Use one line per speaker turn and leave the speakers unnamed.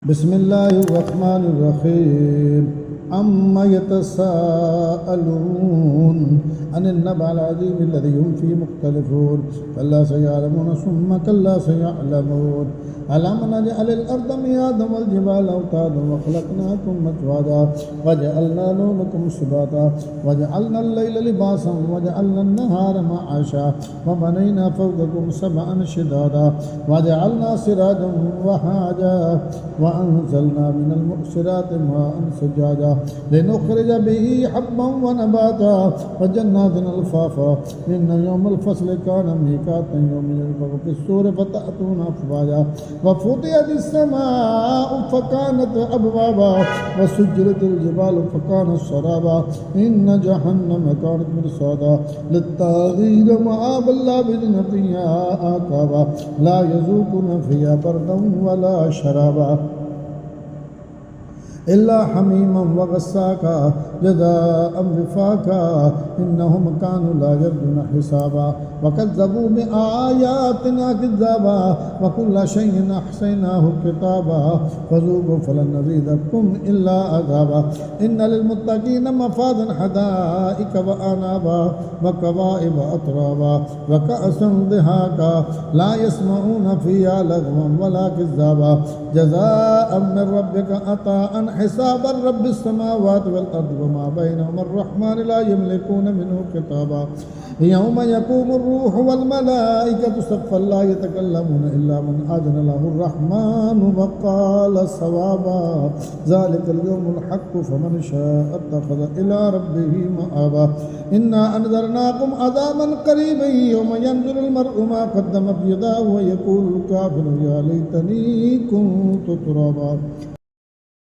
بسم الله الرحمن الرحيم عما يتساءلون عن النبأ العظيم الذي هم فيه مختلفون كلا سيعلمون ثم كلا سيعلمون ألم نجعل الأرض مهادا والجبال أوتادا وخلقناكم أزواجا وجعلنا نومكم سباتا وجعلنا الليل لباسا وجعلنا النهار معاشا وبنينا فوقكم سبعا شدادا وجعلنا سراجا وهاجا وأنزلنا من المعصرات ماء ثجاجا لنخرج به حبا ونباتا وجنات ألفافا إن يوم الفصل كان ميقاتا يوم ينفخ في الصور فتأتون أفواجا وفتحت السماء فكانت أبوابا وسجرت الجبال فكانت سرابا إن جهنم كانت مرصادا للطاغين مآبا لابثين فيها أحقابا لا يذوقون فيها بردا ولا شرابا إلا حميما وغساقا جزاء وفاقا إنهم كانوا لا يرجون حسابا وكذبوا بآياتنا كذابا وكل شيء أحصيناه كتابا فذوقوا فلن نزيدكم إلا عذابا إن للمتقين مفازا حدائق وأعنابا وكواعب أترابا وكأسا دهاقا لا يسمعون فيها لغوا ولا كذابا جزاء من ربك عطاء حسابا رب السماوات والأرض وما بينهما الرحمن لا يملكون منه خطابا يوم يقوم الروح والملائكة صفا لا يتكلمون إلا من أذن له الرحمن وقال صوابا ذلك اليوم الحق فمن شاء اتخذ إلى ربه مآبا إنا أنذرناكم عذابا قريبا يوم ينظر المرء ما قدمت يداه ويقول الكافر يا ليتني كنت ترابا